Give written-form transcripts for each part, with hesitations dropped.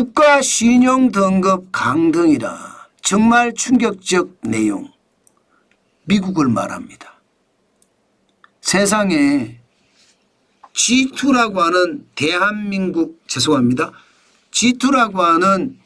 국가 신용 등급 강등이라. 정말 충격적 내용. 미국을 말합니다. 세상에 G2라고 하는 대한민국, 죄송합니다. G2라고 하는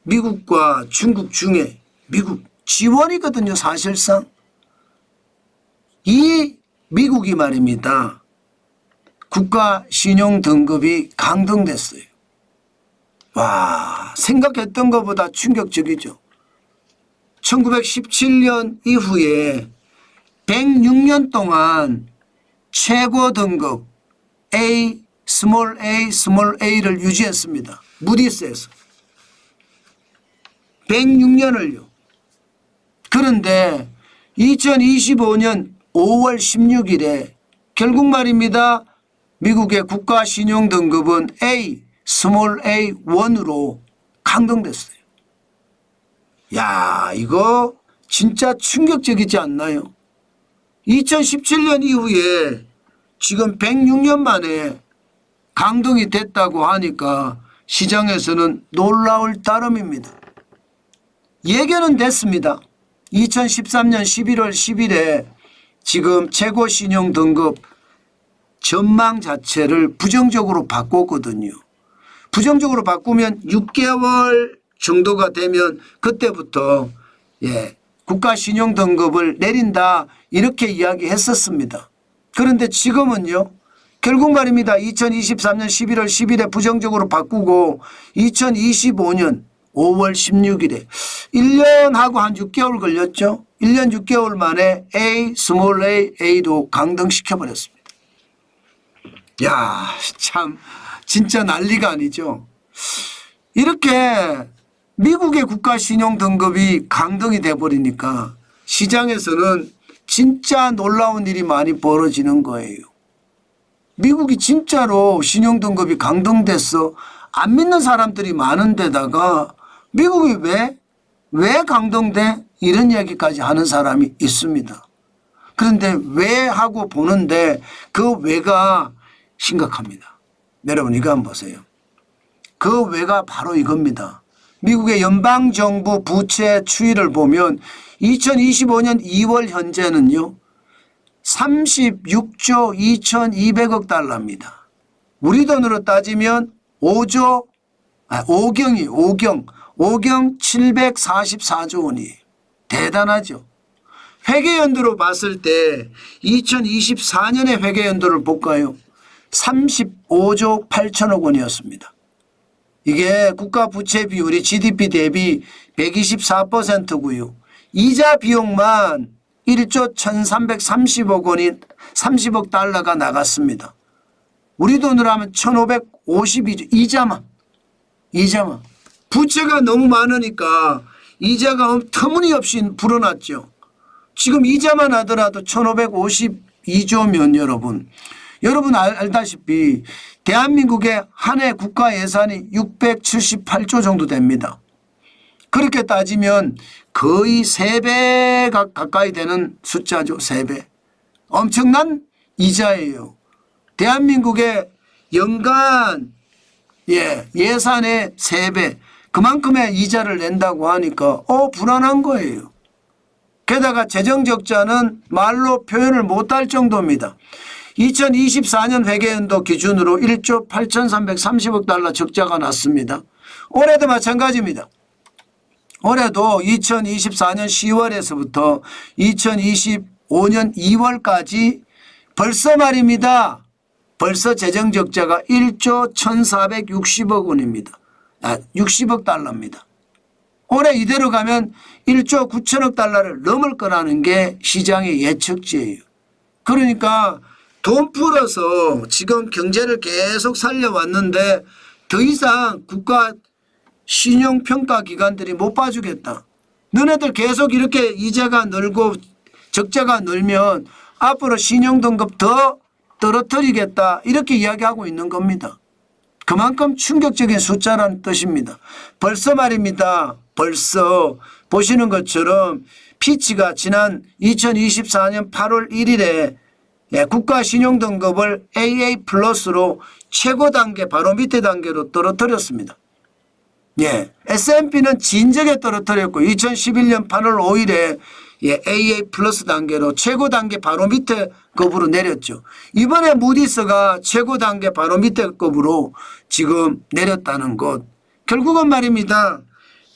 미국과 중국 중에 미국 G1이거든요. 사실상. 이 미국이 말입니다. 국가 신용 등급이 강등됐어요. 와, 생각했던 것보다 충격적이죠. 1917년 이후에 106년 동안 최고 등급 A, 스몰 A를 유지했습니다. 무디스에서. 106년을요. 그런데 2025년 5월 16일에 결국 말입니다. 미국의 국가 신용 등급은 A, 스몰 A1으로 강등됐어요. 야, 이거 진짜 충격적이지 않나요? 2017년 이후에 지금 106년 만에 강등이 됐다고 하니까 시장에서는 놀라울 따름입니다. 예견은 됐습니다. 2013년 11월 10일에 지금 최고 신용 등급 전망 자체를 부정적으로 바꿨거든요. 부정적으로 바꾸면 6개월 정도가 되면 그때부터 국가 신용 등급을 내린다 이렇게 이야기했었습니다. 그런데 지금은요. 결국 말입니다. 2023년 11월 10일에 부정적으로 바꾸고 2025년 5월 16일에 1년하고 한 6개월 걸렸죠. 1년 6개월 만에 A, 스몰 A도 강등시켜버렸습니다. 야, 참 진짜 난리가 아니죠. 이렇게 미국의 국가 신용 등급이 강등이 돼버리니까 시장에서는 진짜 놀라운 일이 많이 벌어지는 거예요. 미국이 진짜로 신용 등급이 강등됐어. 안 믿는 사람들이 많은 데다가 미국이 왜 강등돼? 이런 이야기까지 하는 사람이 있습니다. 그런데 왜 하고 보는데 그 왜가 심각합니다. 여러분 이거 한번 보세요. 그 왜가 바로 이겁니다. 미국의 연방정부 부채 추이를 보면 2025년 2월 현재는요. 36조 2200억 달러입니다. 우리 돈으로 따지면 5경 744조 원이에요. 대단하죠. 회계연도로 봤을 때 2024년의 회계연도를 볼까요? 35조 8천억 원이었습니다. 이게 국가 부채 비율이 GDP 대비 124%고요. 이자 비용만 1조 1330억 원이 30억 달러가 나갔습니다. 우리 돈으로 하면 1552조. 이자만. 부채가 너무 많으니까 이자가 터무니없이 불어났죠. 지금 이자만 하더라도 1552조면 여러분 알다시피 대한민국의 한 해 국가 예산이 678조 정도 됩니다. 그렇게 따지면 거의 3배 가까이 되는 숫자죠. 3배. 엄청난 이자예요. 대한민국의 연간 예산의 3배 그만큼의 이자를 낸다고 하니까 불안한 거예요. 게다가 재정적자는 말로 표현을 못할 정도입니다. 2024년 회계연도 기준으로 1조 8330억 달러 적자가 났습니다. 올해도 마찬가지입니다. 올해도 2024년 10월에서부터 2025년 2월까지 벌써 말입니다. 벌써 재정적자가 1조 1460억 원입니다. 60억 달러입니다. 올해 이대로 가면 1조 9천억 달러를 넘을 거라는 게 시장의 예측치예요. 그러니까 돈 풀어서 지금 경제를 계속 살려왔는데 더 이상 국가 신용평가기관들이 못 봐주겠다. 너네들 계속 이렇게 이자가 늘고 적자가 늘면 앞으로 신용등급 더 떨어뜨리겠다. 이렇게 이야기하고 있는 겁니다. 그만큼 충격적인 숫자라는 뜻입니다. 벌써 말입니다. 벌써 보시는 것처럼 피치가 지난 2024년 8월 1일에 국가 신용등급을 AA 플러스로 최고 단계 바로 밑에 단계로 떨어뜨렸습니다. 예, S&P는 진작에 떨어뜨렸고 2011년 8월 5일에 예, AA 플러스 단계로 최고 단계 바로 밑에 급으로 내렸죠. 이번에 무디스가 최고 단계 바로 밑에 급으로 지금 내렸다는 것. 결국은 말입니다.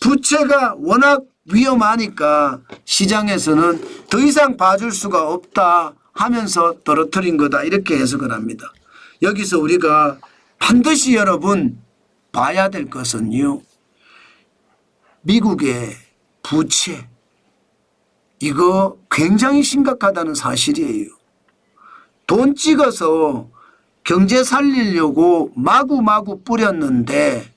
부채가 워낙 위험하니까 시장에서는 더 이상 봐줄 수가 없다 하면서 떨어뜨린 거다 이렇게 해석을 합니다. 여기서 우리가 반드시 여러분 봐야 될 것은요. 미국의 부채 이거 굉장히 심각하다는 사실이에요. 돈 찍어서 경제 살리려고 마구마구 뿌렸는데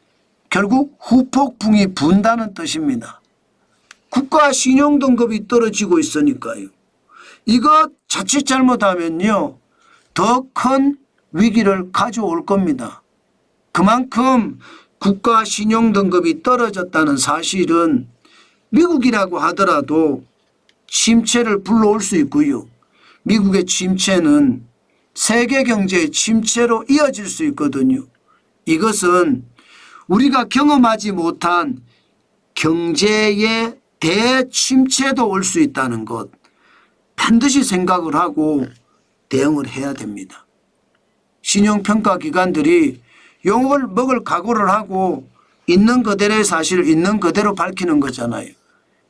결국 후폭풍이 분다는 뜻입니다. 국가 신용등급이 떨어지고 있으니까요. 이거 자칫 잘못하면요. 더 큰 위기를 가져올 겁니다. 그만큼 국가 신용등급이 떨어졌다는 사실은 미국이라고 하더라도 침체를 불러올 수 있고요. 미국의 침체는 세계 경제의 침체로 이어질 수 있거든요. 이것은 우리가 경험하지 못한 경제의 대침체도 올 수 있다는 것 반드시 생각을 하고 대응을 해야 됩니다. 신용평가 기관들이 욕을 먹을 각오를 하고 있는 그대로의 사실을 있는 그대로 밝히는 거잖아요.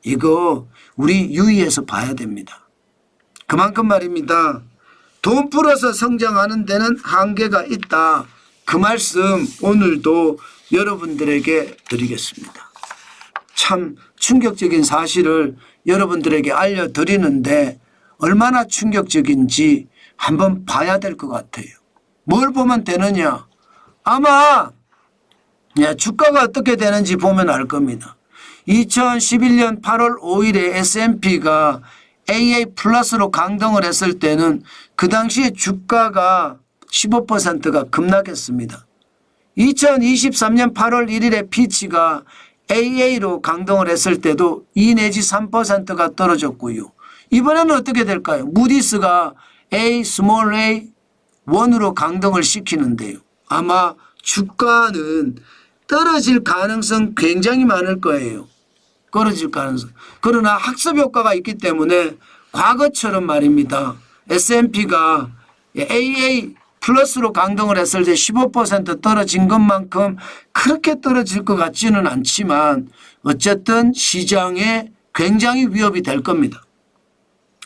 이거 우리 유의해서 봐야 됩니다. 그만큼 말입니다. 돈 풀어서 성장하는 데는 한계가 있다. 그 말씀 오늘도 여러분들에게 드리겠습니다. 참 충격적인 사실을 여러분들에게 알려드리는데 얼마나 충격적인지 한번 봐야 될 것 같아요. 뭘 보면 되느냐? 아마 주가가 어떻게 되는지 보면 알 겁니다. 2011년 8월 5일에 S&P가 AA 플러스로 강등을 했을 때는 그 당시에 주가가 15%가 급락했습니다. 2023년 8월 1일에 피치가 AA로 강등을 했을 때도 2 내지 3%가 떨어졌고요. 이번에는 어떻게 될까요? 무디스가 A, 스몰 a 1으로 강등을 시키는데요. 아마 주가는 떨어질 가능성 굉장히 많을 거예요. 떨어질 가능성. 그러나 학습 효과가 있기 때문에 과거처럼 말입니다. S&P가 AA 플러스로 강등을 했을 때 15% 떨어진 것만큼 그렇게 떨어질 것 같지는 않지만 어쨌든 시장에 굉장히 위협이 될 겁니다.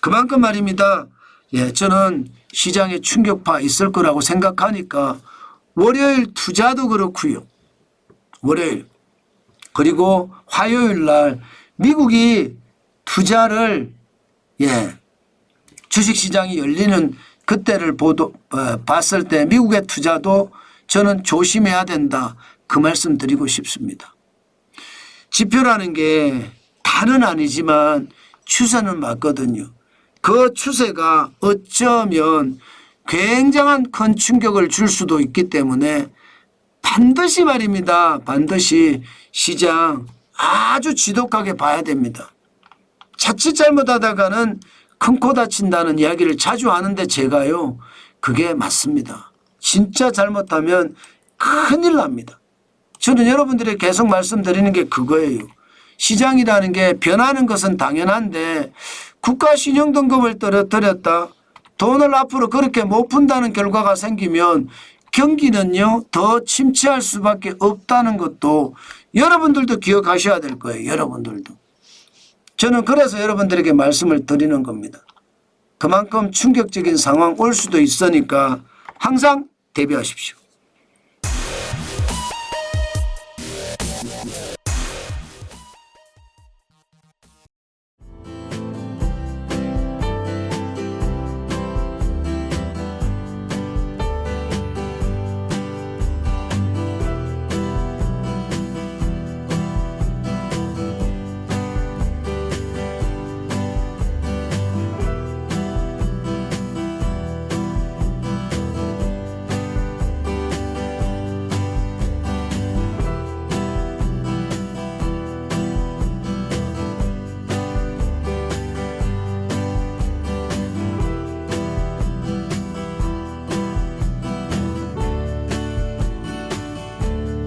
그만큼 말입니다. 저는 시장에 충격파 있을 거라고 생각하니까 월요일 투자도 그렇고요. 월요일 그리고 화요일 날 미국이 투자를 주식시장이 열리는 그때를 봤을 때 미국의 투자도 저는 조심해야 된다. 그 말씀 드리고 싶습니다. 지표라는 게 다는 아니지만 추세는 맞거든요. 그 추세가 어쩌면 굉장한 큰 충격을 줄 수도 있기 때문에 반드시 말입니다. 반드시 시장 아주 지독하게 봐야 됩니다. 자칫 잘못하다가는 큰 코 다친다는 이야기를 자주 하는데 제가요 그게 맞습니다. 진짜 잘못하면 큰일 납니다. 저는 여러분들에게 계속 말씀드리는 게 그거예요. 시장이라는 게 변하는 것은 당연한데 국가 신용등급을 떨어뜨렸다. 돈을 앞으로 그렇게 못 푼다는 결과가 생기면 경기는요 더 침체할 수밖에 없다는 것도 여러분들도 기억하셔야 될 거예요. 여러분들도. 저는 그래서 여러분들에게 말씀을 드리는 겁니다. 그만큼 충격적인 상황 올 수도 있으니까 항상 대비하십시오.